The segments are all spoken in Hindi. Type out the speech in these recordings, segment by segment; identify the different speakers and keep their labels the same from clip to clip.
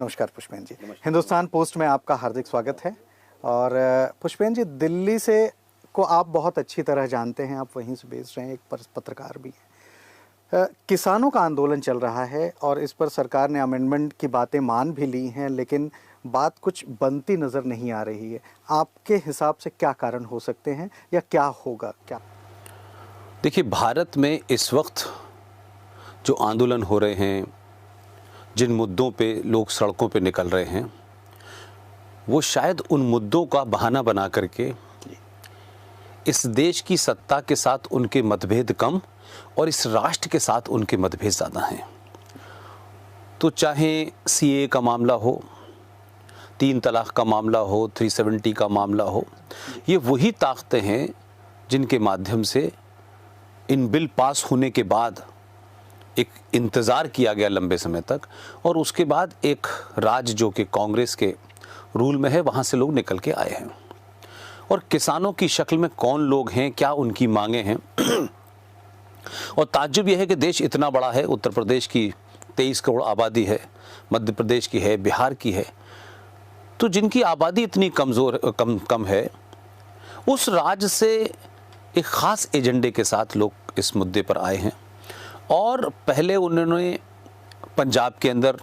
Speaker 1: नमस्कार पुष्पेन जी।
Speaker 2: नमस्कार।
Speaker 1: हिंदुस्तान पोस्ट में आपका हार्दिक स्वागत है। और पुष्पेन जी, दिल्ली से को आप बहुत अच्छी तरह जानते हैं, आप वहीं से बेस्ड रहे हैं, एक पत्रकार भी हैं। किसानों का आंदोलन चल रहा है और इस पर सरकार ने अमेंडमेंट की बातें मान भी ली हैं, लेकिन बात कुछ बनती नज़र नहीं आ रही है। आपके हिसाब से क्या कारण हो सकते हैं या क्या होगा? क्या
Speaker 2: देखिए, भारत में इस वक्त जो आंदोलन हो रहे हैं, जिन मुद्दों पे लोग सड़कों पे निकल रहे हैं, वो शायद उन मुद्दों का बहाना बना करके इस देश की सत्ता के साथ उनके मतभेद कम और इस राष्ट्र के साथ उनके मतभेद ज़्यादा हैं। तो चाहे सीए का मामला हो, 3 तलाक का मामला हो, 370 का मामला हो, ये वही ताकतें हैं जिनके माध्यम से इन बिल पास होने के बाद एक इंतज़ार किया गया लंबे समय तक, और उसके बाद एक राज्य जो कि कांग्रेस के रूल में है, वहाँ से लोग निकल के आए हैं। और किसानों की शक्ल में कौन लोग हैं, क्या उनकी मांगें हैं और ताज्जुब यह है कि देश इतना बड़ा है, उत्तर प्रदेश की 23 करोड़ आबादी है, मध्य प्रदेश की है, बिहार की है, तो जिनकी आबादी इतनी कम है, उस राज्य से एक ख़ास एजेंडे के साथ लोग इस मुद्दे पर आए हैं। और पहले उन्होंने पंजाब के अंदर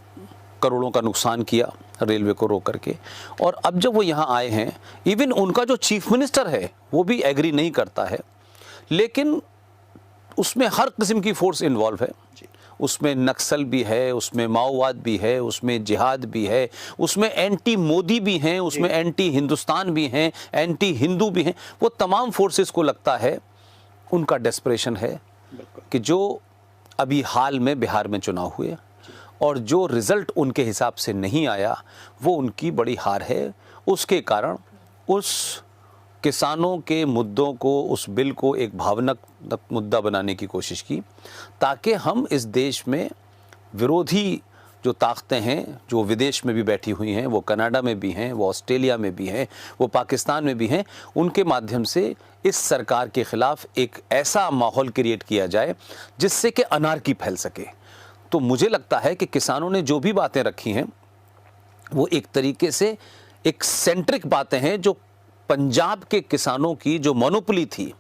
Speaker 2: करोड़ों का नुकसान किया रेलवे को रोक करके, और अब जब वो यहाँ आए हैं, इवन उनका जो चीफ मिनिस्टर है वो भी एग्री नहीं करता है, लेकिन उसमें हर किस्म की फोर्स इन्वॉल्व है। उसमें नक्सल भी है, उसमें माओवाद भी है, उसमें जिहाद भी है, उसमें एंटी मोदी भी हैं, उसमें एंटी हिंदुस्तान भी हैं, एंटी हिंदू भी हैं। वो तमाम फोर्सेस को लगता है, उनका डेस्परेशन है कि जो अभी हाल में बिहार में चुनाव हुए और जो रिज़ल्ट उनके हिसाब से नहीं आया, वो उनकी बड़ी हार है। उसके कारण उस किसानों के मुद्दों को, उस बिल को एक भावनात्मक मुद्दा बनाने की कोशिश की, ताकि हम इस देश में विरोधी जो ताकतें हैं, जो विदेश में भी बैठी हुई हैं, वो कनाडा में भी हैं, वो ऑस्ट्रेलिया में भी हैं, वो पाकिस्तान में भी हैं, उनके माध्यम से इस सरकार के ख़िलाफ़ एक ऐसा माहौल क्रिएट किया जाए जिससे कि अनारकी फैल सके। तो मुझे लगता है कि किसानों ने जो भी बातें रखी हैं, वो एक तरीके से एक सेंट्रिक बातें हैं, जो पंजाब के किसानों की जो मोनोपोली थी।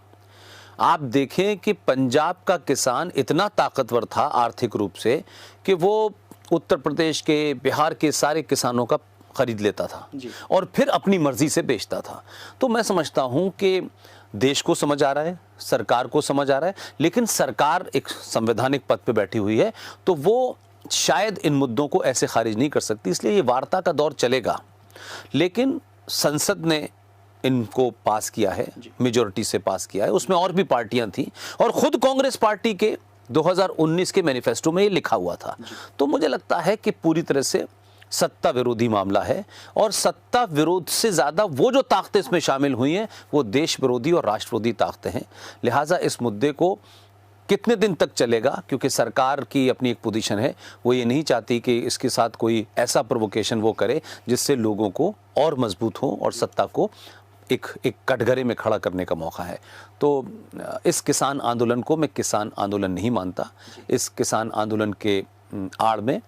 Speaker 2: आप देखें कि पंजाब का किसान इतना ताकतवर था आर्थिक रूप से कि वो उत्तर प्रदेश के, बिहार के सारे किसानों का खरीद लेता था और फिर अपनी मर्जी से बेचता था। तो मैं समझता हूं कि देश को समझ आ रहा है, सरकार को समझ आ रहा है, लेकिन सरकार एक संवैधानिक पद पे बैठी हुई है, तो वो शायद इन मुद्दों को ऐसे खारिज नहीं कर सकती। इसलिए ये वार्ता का दौर चलेगा, लेकिन संसद ने इनको पास किया है, मेजॉरिटी से पास किया है। उसमें और भी पार्टियां थी और खुद कांग्रेस पार्टी के 2019 के मैनिफेस्टो में ये लिखा हुआ था। तो मुझे लगता है कि पूरी तरह से सत्ता विरोधी मामला है, और सत्ता विरोध से ज़्यादा वो जो ताकतें इसमें शामिल हुई हैं, वो देश विरोधी और राष्ट्र विरोधी ताकतें हैं। लिहाजा इस मुद्दे को कितने दिन तक चलेगा, क्योंकि सरकार की अपनी एक पोजीशन है, वो ये नहीं चाहती कि इसके साथ कोई ऐसा प्रोवोकेशन वो करे जिससे लोगों को और मजबूत हो और सत्ता को एक कटघरे में खड़ा करने का मौका है। तो इस किसान आंदोलन को मैं किसान आंदोलन नहीं मानता। इस किसान आंदोलन के आड़ में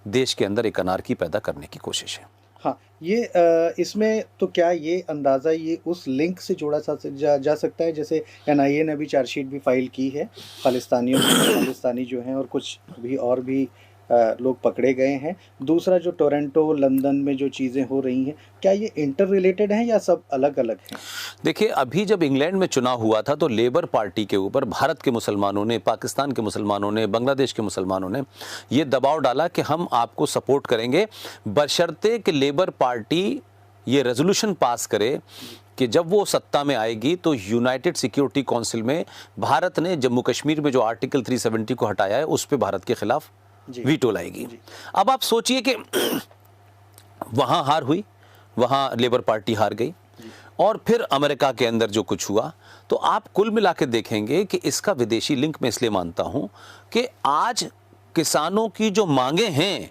Speaker 2: देश के अंदर एक अनारकी पैदा करने की कोशिश है।
Speaker 1: हाँ, ये इसमें तो क्या ये अंदाज़ा ये उस लिंक से जोड़ा जा सकता है, जैसे एनआईए ने भी चार्जशीट भी फाइल की है, खालिस्तानी जो हैं और कुछ भी और भी लोग पकड़े गए हैं। दूसरा जो टोरंटो, लंदन में जो चीज़ें हो रही हैं, क्या ये इंटर रिलेटेड हैं या सब अलग-अलग हैं?
Speaker 2: देखिए, अभी जब इंग्लैंड में चुनाव हुआ था तो लेबर पार्टी के ऊपर भारत के मुसलमानों ने, पाकिस्तान के मुसलमानों ने, बांग्लादेश के मुसलमानों ने ये दबाव डाला कि हम आपको सपोर्ट करेंगे, बशर्ते कि लेबर पार्टी ये रेजोल्यूशन पास करे कि जब वो सत्ता में आएगी तो यूनाइटेड सिक्योरिटी काउंसिल में भारत ने जम्मू कश्मीर में जो आर्टिकल 370 को हटाया है, उस पर भारत के खिलाफ वीटो लाएगी। अब आप सोचिए कि वहां हार हुई, वहां लेबर पार्टी हार गई, और फिर अमेरिका के अंदर जो कुछ हुआ, तो आप कुल मिला के देखेंगे कि इसका विदेशी लिंक मैं इसलिए मानता हूं कि आज किसानों की जो मांगे हैं,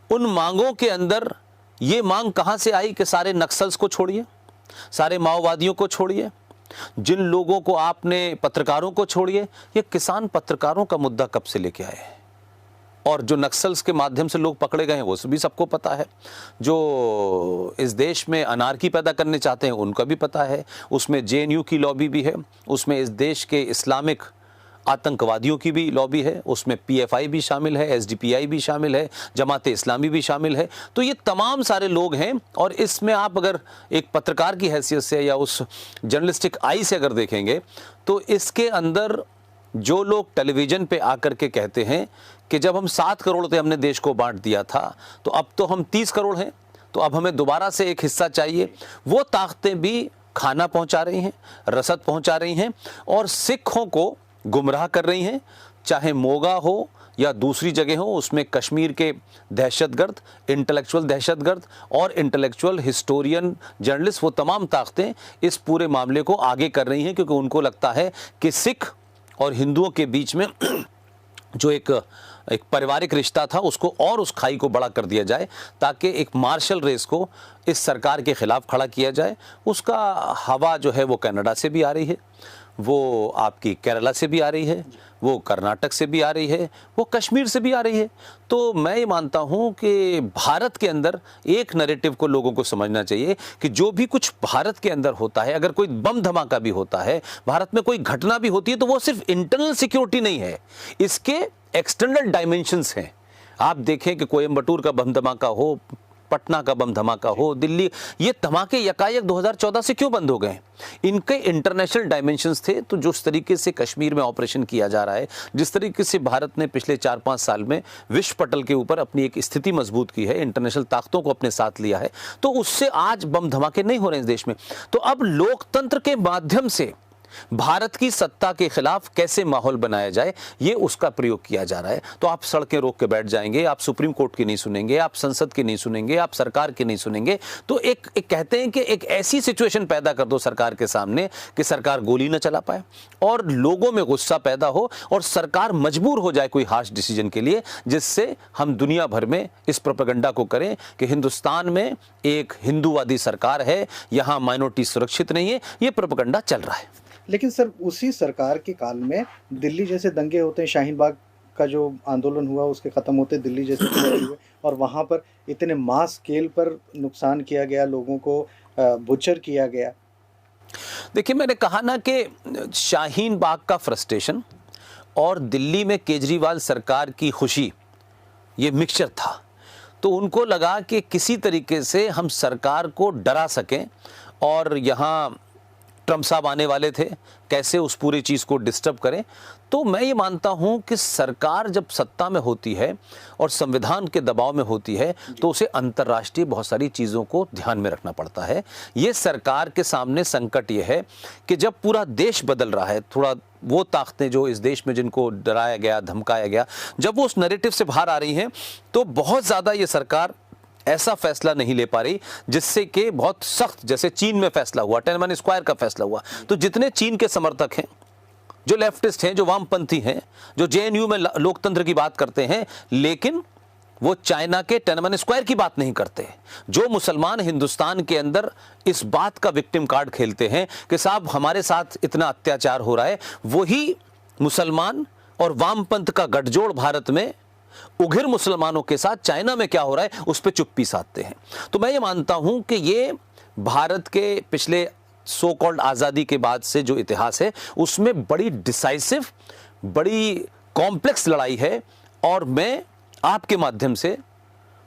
Speaker 2: उन मांगों के अंदर ये मांग कहां से आई कि सारे नक्सल्स को छोड़िए, सारे माओवादियों को छोड़िए, जिन लोगों को आपने, पत्रकारों को छोड़िए। ये किसान पत्रकारों का मुद्दा कब से लेके आए हैं? और जो नक्सल्स के माध्यम से लोग पकड़े गए हैं वो भी सबको पता है। जो इस देश में अनार्की पैदा करने चाहते हैं उनका भी पता है। उसमें जेएनयू की लॉबी भी है, उसमें इस देश के इस्लामिक आतंकवादियों की भी लॉबी है, उसमें पीएफआई भी शामिल है, एसडीपीआई भी शामिल है, जमात इस्लामी भी शामिल है। तो ये तमाम सारे लोग हैं और इसमें आप अगर एक पत्रकार की हैसियत से या उस जर्नलिस्टिक आई से अगर देखेंगे तो इसके अंदर जो लोग टेलीविज़न पे आकर के कहते हैं कि जब हम 7 करोड़ से हमने देश को बांट दिया था तो अब तो हम 30 करोड़ हैं, तो अब हमें दोबारा से एक हिस्सा चाहिए, वो ताकतें भी खाना पहुंचा रही हैं, रसद पहुंचा रही हैं और सिखों को गुमराह कर रही हैं। चाहे मोगा हो या दूसरी जगह हो, उसमें कश्मीर के दहशतगर्द, इंटेलेक्चुअल दहशतगर्द और इंटेलेक्चुअल हिस्टोरियन, जर्नलिस्ट, वो तमाम ताकतें इस पूरे मामले को आगे कर रही हैं, क्योंकि उनको लगता है कि सिख और हिंदुओं के बीच में जो एक पारिवारिक रिश्ता था उसको और उस खाई को बड़ा कर दिया जाए, ताकि एक मार्शल रेस को इस सरकार के खिलाफ खड़ा किया जाए। उसका हवा जो है वो कनाडा से भी आ रही है, वो आपकी केरला से भी आ रही है, वो कर्नाटक से भी आ रही है, वो कश्मीर से भी आ रही है। तो मैं ये मानता हूँ कि भारत के अंदर एक नैरेटिव को लोगों को समझना चाहिए कि जो भी कुछ भारत के अंदर होता है, अगर कोई बम धमाका भी होता है, भारत में कोई घटना भी होती है, तो वो सिर्फ इंटरनल सिक्योरिटी नहीं है, इसके एक्सटर्नल डायमेंशंस हैं। आप देखें कि कोयम्बटूर का बम धमाका हो, पटना का बम धमाका हो, दिल्ली, ये धमाके यकायक 2014 से क्यों बंद हो गए? इनके इंटरनेशनल डायमेंशंस थे। तो जिस तरीके से कश्मीर में ऑपरेशन किया जा रहा है, जिस तरीके से भारत ने पिछले 4-5 साल में विश्व पटल के ऊपर अपनी एक स्थिति मजबूत की है, इंटरनेशनल ताकतों को अपने साथ लिया है, तो उससे आज बम धमाके नहीं हो रहे हैं इस देश में। तो अब लोकतंत्र के माध्यम से भारत की सत्ता के खिलाफ कैसे माहौल बनाया जाए, ये उसका प्रयोग किया जा रहा है। तो आप सड़कें रोक के बैठ जाएंगे, आप सुप्रीम कोर्ट की नहीं सुनेंगे, आप संसद की नहीं सुनेंगे, आप सरकार की नहीं सुनेंगे। तो एक कहते हैं कि एक ऐसी सिचुएशन पैदा कर दो सरकार के सामने कि सरकार गोली न चला पाए और लोगों में गुस्सा पैदा हो और सरकार मजबूर हो जाए कोई हार्श डिसीजन के लिए, जिससे हम दुनिया भर में इस प्रोपेगेंडा को करें कि हिंदुस्तान में एक हिंदूवादी सरकार है, यहाँ माइनॉरिटी सुरक्षित नहीं है। ये प्रोपेगेंडा चल रहा है।
Speaker 1: लेकिन सर, उसी सरकार के काल में दिल्ली जैसे दंगे होते हैं, शाहीन बाग का जो आंदोलन हुआ उसके ख़त्म होते दिल्ली जैसे दंगे हुए और वहाँ पर इतने मास स्केल पर नुकसान किया गया, लोगों को बुचर किया गया।
Speaker 2: देखिए, मैंने कहा ना कि शाहीन बाग का फ्रस्ट्रेशन और दिल्ली में केजरीवाल सरकार की खुशी, ये मिक्सचर था। तो उनको लगा कि किसी तरीके से हम सरकार को डरा सकें, और यहाँ ट्रम्प साहब आने वाले थे, कैसे उस पूरी चीज़ को डिस्टर्ब करें। तो मैं ये मानता हूं कि सरकार जब सत्ता में होती है और संविधान के दबाव में होती है, तो उसे अंतर्राष्ट्रीय बहुत सारी चीज़ों को ध्यान में रखना पड़ता है। ये सरकार के सामने संकट ये है कि जब पूरा देश बदल रहा है, थोड़ा वो ताकतें जो इस देश में जिनको डराया गया, धमकाया गया, जब वो उस नैरेटिव से बाहर आ रही हैं, तो बहुत ज़्यादा ये सरकार ऐसा फैसला नहीं ले पा रही जिससे कि बहुत सख्त, जैसे चीन में फैसला हुआ, टाइनवान स्क्वायर का फैसला हुआ। तो जितने चीन के समर्थक हैं, जो लेफ्टिस्ट हैं, जो वामपंथी हैं, जो जेएनयू में लोकतंत्र की बात करते हैं, लेकिन वो चाइना के टाइनवान स्क्वायर की बात नहीं करते। जो मुसलमान हिंदुस्तान के अंदर इस बात का विक्टिम कार्ड खेलते हैं कि साहब हमारे साथ इतना अत्याचार हो रहा है, वही मुसलमान और वामपंथ का गठजोड़ भारत में उग्र मुसलमानों के साथ चाइना में क्या हो रहा है उस पर चुप्पी साधते हैं। तो मैं ये मानता हूं कि ये भारत के पिछले सो कॉल्ड आज़ादी के बाद से जो इतिहास है उसमें बड़ी डिसाइसिव, बड़ी कॉम्प्लेक्स लड़ाई है, और मैं आपके माध्यम से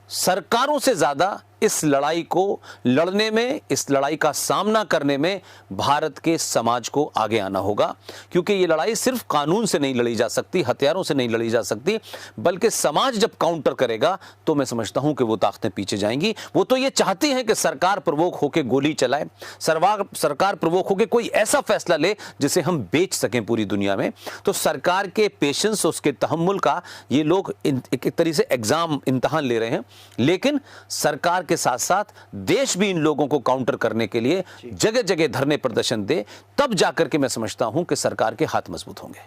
Speaker 2: सरकारों से ज़्यादा इस लड़ाई को लड़ने में, इस लड़ाई का सामना करने में भारत के समाज को आगे आना होगा, क्योंकि ये लड़ाई सिर्फ कानून से नहीं लड़ी जा सकती, हथियारों से नहीं लड़ी जा सकती, बल्कि समाज जब काउंटर करेगा तो मैं समझता हूं कि वो ताकतें पीछे जाएंगी। वो तो ये चाहती हैं कि सरकार प्रवोक होकर गोली चलाए, सरकार प्रवोक होकर कोई ऐसा फैसला ले जिसे हम बेच सकें पूरी दुनिया में। तो सरकार के पेशेंस, उसके तहम्मुल का ये लोग एक तरीके से एग्जाम, इम्तहान ले रहे हैं, लेकिन सरकार के साथ साथ देश भी इन लोगों को काउंटर करने के लिए जगह जगह धरने प्रदर्शन दे, तब जाकर के मैं समझता हूं कि सरकार के हाथ मजबूत होंगे।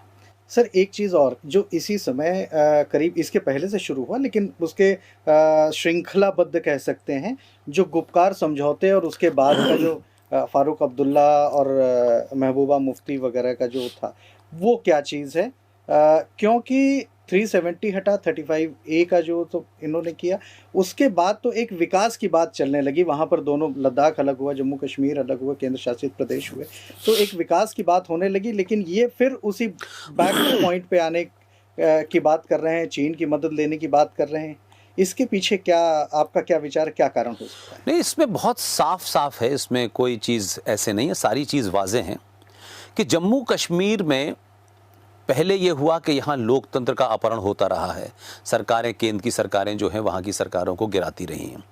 Speaker 1: सर, एक चीज़ और जो इसी समय करीब इसके पहले से शुरू हुआ, लेकिन उसके श्रृंखलाबद्ध कह सकते हैं, जो गुपकार समझौते और उसके बाद का जो फारूक अब्दुल्ला और महबूबा मुफ्ती वगैरह का जो था, वो क्या चीज़ है? क्योंकि 370 हटा, 35A का जो तो इन्होंने किया, उसके बाद तो एक विकास की बात चलने लगी। वहाँ पर दोनों, लद्दाख अलग हुआ, जम्मू कश्मीर अलग हुआ, केंद्र शासित प्रदेश हुए, तो एक विकास की बात होने लगी। लेकिन ये फिर उसी बैक पॉइंट पे आने की बात कर रहे हैं, चीन की मदद लेने की बात कर रहे हैं। इसके पीछे क्या, आपका क्या विचार, क्या कारण हो सकता है?
Speaker 2: नहीं, इसमें बहुत साफ साफ है, इसमें कोई चीज़ ऐसे नहीं है, सारी चीज़ वाजे हैं कि जम्मू कश्मीर में पहले ये हुआ कि यहाँ लोकतंत्र का अपहरण होता रहा है। सरकारें, केंद्र की सरकारें जो हैं वहाँ की सरकारों को गिराती रही हैं।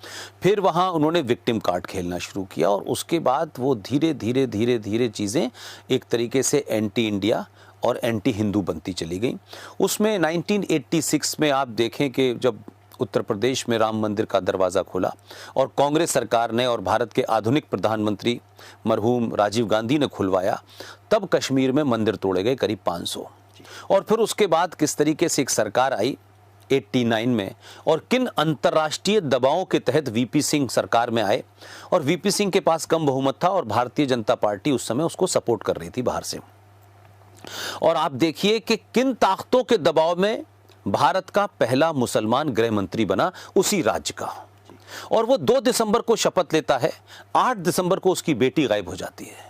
Speaker 2: फिर वहाँ उन्होंने विक्टिम कार्ड खेलना शुरू किया और उसके बाद वो धीरे धीरे धीरे धीरे चीज़ें एक तरीके से एंटी इंडिया और एंटी हिंदू बनती चली गई। उसमें 1986 में आप देखें कि जब उत्तर प्रदेश में राम मंदिर का दरवाज़ा खुला और कांग्रेस सरकार ने और भारत के आधुनिक प्रधानमंत्री मरहूम राजीव गांधी ने खुलवाया, तब कश्मीर में मंदिर तोड़े गए करीब 500। और फिर उसके बाद किस तरीके से एक सरकार आई 89 में और किन अंतर्राष्ट्रीय दबावों के तहत वीपी सिंह सरकार में आए, और वीपी सिंह के पास कम बहुमत था और भारतीय जनता पार्टी उस समय उसको सपोर्ट कर रही थी बाहर से। और आप देखिए कि किन ताकतों के दबाव में भारत का पहला मुसलमान गृह मंत्री बना उसी राज्य का, और वो 2 दिसंबर को शपथ लेता है, 8 दिसंबर को उसकी बेटी गायब हो जाती है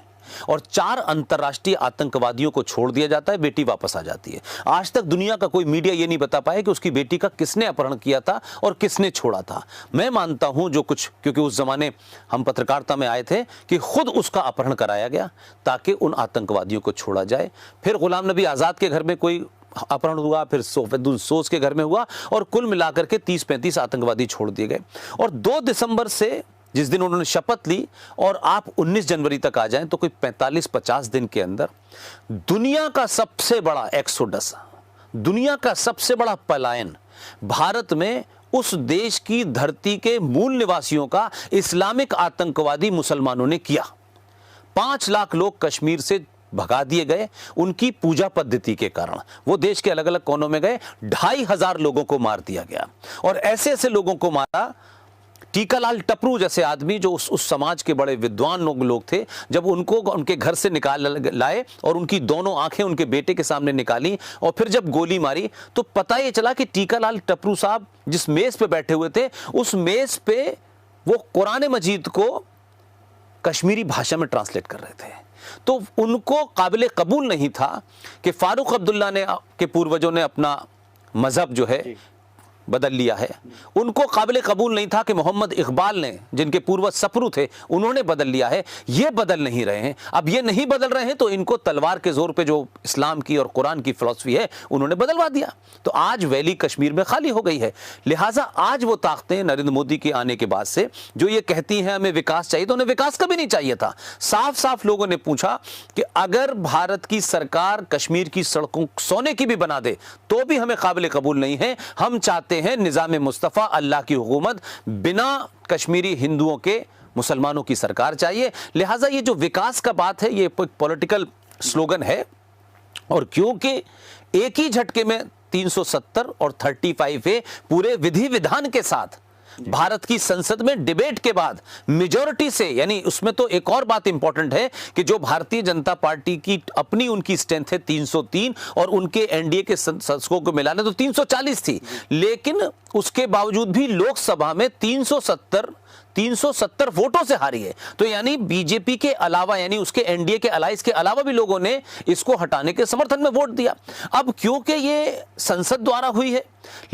Speaker 2: और 4 अंतर्राष्ट्रीय आतंकवादियों को छोड़ दिया जाता है, बेटी वापस आ जाती है। आज तक दुनिया का कोई मीडिया ये नहीं बता पाया कि उसकी बेटी का किसने अपहरण किया था और किसने छोड़ा था। मैं मानता हूं जो कुछ, क्योंकि उस जमाने हम पत्रकारिता में आए थे, कि खुद उसका अपहरण कराया गया ताकि उन आतंकवादियों को छोड़ा जाए। फिर गुलाम नबी आज़ाद के घर में कोई अपहरण हुआ, फिर सैफुद्दीन सोज के घर में हुआ, और कुल मिलाकर के 30-35 आतंकवादी छोड़ दिए गए। और 2 दिसंबर से जिस दिन उन्होंने शपथ ली और आप 19 जनवरी तक आ जाएं तो कोई 45-50 दिन के अंदर दुनिया का सबसे बड़ा एक्सोडस, दुनिया का सबसे बड़ा पलायन भारत में उस देश की धरती के मूल निवासियों का इस्लामिक आतंकवादी मुसलमानों ने किया। 5 लाख लोग कश्मीर से भगा दिए गए उनकी पूजा पद्धति के कारण। वो देश के अलग अलग कोनों में गए, 2500 लोगों को मार दिया गया। और ऐसे ऐसे लोगों को मारा, टीकालाल टपरू जैसे आदमी जो उस समाज के बड़े विद्वान लोग थे, जब उनको उनके घर से निकाल लाए और उनकी दोनों आंखें उनके बेटे के सामने निकाली और फिर जब गोली मारी, तो पता ये चला कि टीकालाल टपरू साहब जिस मेज पे बैठे हुए थे, उस मेज पे वो कुरान मजीद को कश्मीरी भाषा में ट्रांसलेट कर रहे थे। तो उनको काबिल कबूल नहीं था कि फारूक अब्दुल्ला ने के पूर्वजों ने अपना मजहब जो है बदल लिया है। उनको काबिल कबूल नहीं था कि मोहम्मद इकबाल ने, जिनके पूर्वज सफरू थे, उन्होंने बदल लिया है। ये बदल नहीं रहे हैं। अब ये नहीं बदल रहे हैं तो इनको तलवार के जोर पे जो इस्लाम की और कुरान की फिलॉसफी है उन्होंने बदलवा दिया। तो आज वैली कश्मीर में खाली हो गई है। लिहाजा आज वो ताकतें नरेंद्र मोदी के आने के बाद से जो ये कहती हैं हमें विकास चाहिए, तो उन्हें विकास कभी नहीं चाहिए था। साफ साफ लोगों ने पूछा कि अगर भारत की सरकार कश्मीर की सड़कों सोने की भी बना दे तो भी हमें काबिल कबूल नहीं है। हम चाहते हैं निजाम मुस्तफा, अल्लाह की हुकूमत, बिना कश्मीरी हिंदुओं के मुसलमानों की सरकार चाहिए। लिहाजा ये जो विकास का बात है ये पॉलिटिकल स्लोगन है, और क्योंकि एक ही झटके में 370 और 35A पूरे विधि विधान के साथ भारत की संसद में डिबेट के बाद मेजॉरिटी से, यानी उसमें तो एक और बात इंपॉर्टेंट है कि जो भारतीय जनता पार्टी की अपनी उनकी स्ट्रेंथ है 303 और उनके एनडीए के शासकों को मिलाने तो 340 थी, लेकिन उसके बावजूद भी लोकसभा में 370 वोटों से हारी है। तो यानी बीजेपी के अलावा, यानी उसके एनडीए के अलायंस के अलावा भी लोगों ने इसको हटाने के समर्थन में वोट दिया। अब क्योंकि ये संसद द्वारा हुई है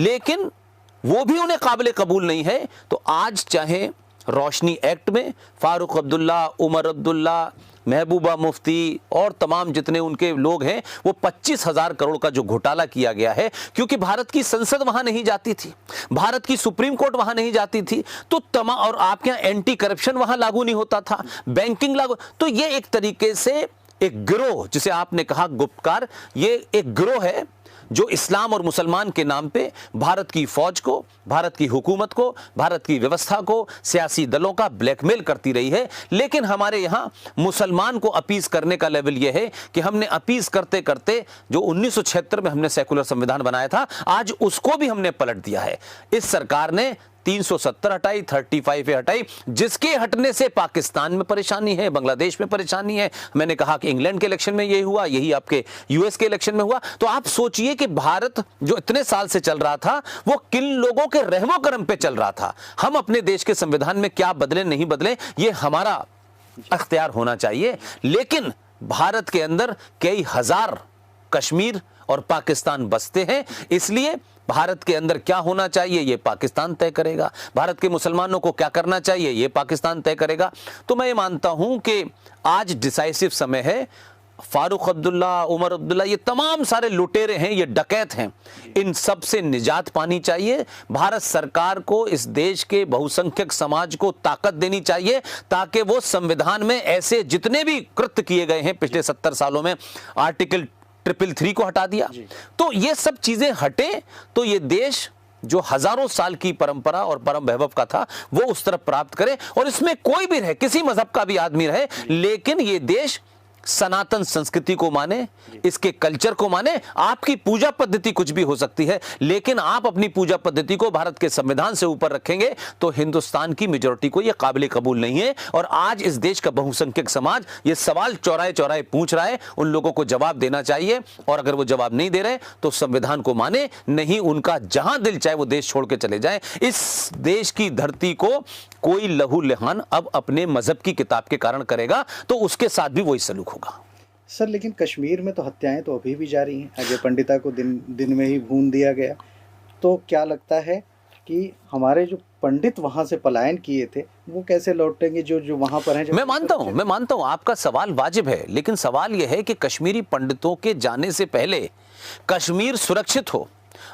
Speaker 2: लेकिन वो भी उन्हें काबिल कबूल नहीं है, तो आज चाहे रोशनी एक्ट में फारूक अब्दुल्ला, उमर अब्दुल्ला, महबूबा मुफ्ती और तमाम जितने उनके लोग हैं, वो 25,000 करोड़ का जो घोटाला किया गया है, क्योंकि भारत की संसद वहां नहीं जाती थी, भारत की सुप्रीम कोर्ट वहां नहीं जाती थी, तो तमाम, और आपके यहां एंटी करप्शन वहां लागू नहीं होता था, बैंकिंग लागू, तो ये एक तरीके से एक गिरोह, जिसे आपने कहा गुप्तकार, ये एक गिरोह है जो इस्लाम और मुसलमान के नाम पे भारत की फौज को, भारत की हुकूमत को, भारत की व्यवस्था को, सियासी दलों का ब्लैकमेल करती रही है। लेकिन हमारे यहाँ मुसलमान को अपीज करने का लेवल यह है कि हमने अपीज करते करते जो 1976 में हमने सेकुलर संविधान बनाया था, आज उसको भी हमने पलट दिया है। इस सरकार ने 370 हटाई, 35 हटाई, जिसके हटने से पाकिस्तान में परेशानी है, बांग्लादेश में परेशानी है। मैंने कहा कि इंग्लैंड के इलेक्शन में यही हुआ, यही आपके यूएस के इलेक्शन में हुआ। तो आप सोचिए कि भारत जो इतने साल से चल रहा था वो किन लोगों के रहमो करम पे चल रहा था। हम अपने देश के संविधान में क्या बदले नहीं बदले ये हमारा अख्तियार होना चाहिए, लेकिन भारत के अंदर कई हजार कश्मीर और पाकिस्तान बसते हैं, इसलिए भारत के अंदर क्या होना चाहिए ये पाकिस्तान तय करेगा, भारत के मुसलमानों को क्या करना चाहिए ये पाकिस्तान तय करेगा। तो मैं ये मानता हूं कि आज डिसाइसिव समय है। फारूक अब्दुल्ला, उमर अब्दुल्ला, ये तमाम सारे लुटेरे हैं, ये डकैत हैं, इन सब से निजात पानी चाहिए। भारत सरकार को इस देश के बहुसंख्यक समाज को ताकत देनी चाहिए ताकि वो संविधान में ऐसे जितने भी कृत्य किए गए हैं पिछले 70 सालों में, आर्टिकल 333 को हटा दिया, तो ये सब चीजें हटे तो ये देश जो हजारों साल की परंपरा और परम वैभव का था वो उस तरफ प्राप्त करे। और इसमें कोई भी रहे, किसी मजहब का भी आदमी रहे, लेकिन ये देश सनातन संस्कृति को माने, इसके कल्चर को माने। आपकी पूजा पद्धति कुछ भी हो सकती है, लेकिन आप अपनी पूजा पद्धति को भारत के संविधान से ऊपर रखेंगे तो हिंदुस्तान की मेजॉरिटी को यह काबिल कबूल नहीं है। और आज इस देश का बहुसंख्यक समाज ये सवाल चौराहे चौराहे पूछ रहा है, उन लोगों को जवाब देना चाहिए। और अगर वो जवाब नहीं दे रहे तो संविधान को माने, नहीं उनका जहां दिल चाहे वो देश छोड़ के चले जाए। इस देश की धरती को कोई लहू लुहान अब अपने मजहब की किताब के कारण करेगा तो उसके साथ भी वही सलूक होगा।
Speaker 1: सर, लेकिन कश्मीर में तो हत्याएं तो अभी भी जारी हैं। अजय पंडिता को दिन में ही भून दिया गया। तो क्या लगता है कि हमारे जो पंडित वहां से पलायन किए थे वो कैसे लौटेंगे, जो वहां पर हैं?
Speaker 2: मैं मानता हूं आपका सवाल वाजिब है, लेकिन सवाल यह है कि कश्मीरी पंडितों के जाने से पहले कश्मीर सुरक्षित हो।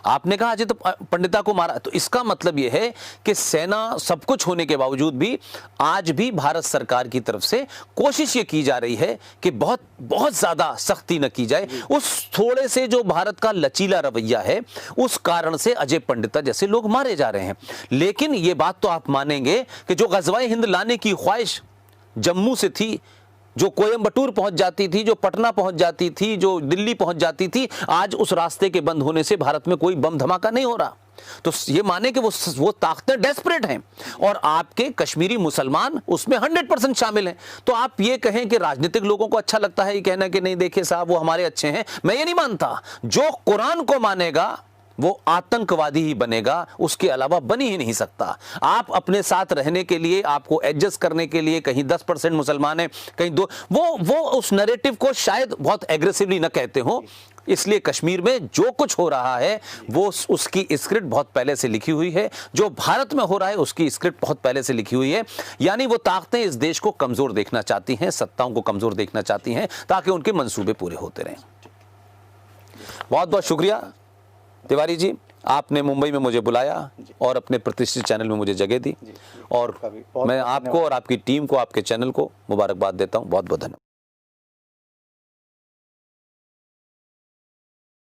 Speaker 2: आपने कहा अजय तो पंडिता को मारा, तो इसका मतलब यह है कि सेना सब कुछ होने के बावजूद भी आज भी भारत सरकार की तरफ से कोशिश ये की जा रही है कि बहुत बहुत ज्यादा सख्ती न की जाए। उस थोड़े से जो भारत का लचीला रवैया है उस कारण से अजय पंडिता जैसे लोग मारे जा रहे हैं। लेकिन ये बात तो आप मानेंगे कि जो गजवाए हिंद लाने की ख्वाहिश जम्मू से थी, जो कोयंबटूर पहुंच जाती थी, जो पटना पहुंच जाती थी, जो दिल्ली पहुंच जाती थी, आज उस रास्ते के बंद होने से भारत में कोई बम धमाका नहीं हो रहा। तो ये माने कि वो ताकतें डेस्परेट हैं और आपके कश्मीरी मुसलमान उसमें 100% शामिल हैं। तो आप ये कहें कि राजनीतिक लोगों को अच्छा लगता है ये कहना कि नहीं देखिए साहब वो हमारे अच्छे हैं, मैं ये नहीं मानता। जो कुरान को मानेगा वो आतंकवादी ही बनेगा, उसके अलावा बन ही नहीं सकता। आप अपने साथ रहने के लिए, आपको एडजस्ट करने के लिए कहीं 10% मुसलमान है, कहीं 2, वो उस नैरेटिव को शायद बहुत एग्रेसिवली न कहते हो। इसलिए कश्मीर में जो कुछ हो रहा है वो उसकी स्क्रिप्ट बहुत पहले से लिखी हुई है, जो भारत में हो रहा है उसकी स्क्रिप्ट बहुत पहले से लिखी हुई है। यानी वो ताकतें इस देश को कमजोर देखना चाहती हैं, सत्ताओं को कमजोर देखना चाहती हैं ताकि उनके मंसूबे पूरे होते रहें। बहुत बहुत शुक्रिया तिवारी जी, आपने मुंबई में मुझे बुलाया और अपने प्रतिष्ठित चैनल में मुझे जगह दी, और मैं आपको और आपकी टीम को, आपके चैनल को मुबारकबाद देता हूं। बहुत बहुत धन्यवाद।